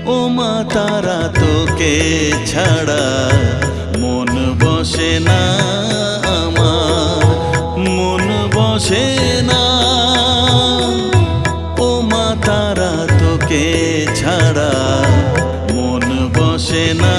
ও মা তারা তোকে ছাড়া মন বসে না আমার, মন বসে না। ও মা তারা তোকে ছাড়া মন বসে না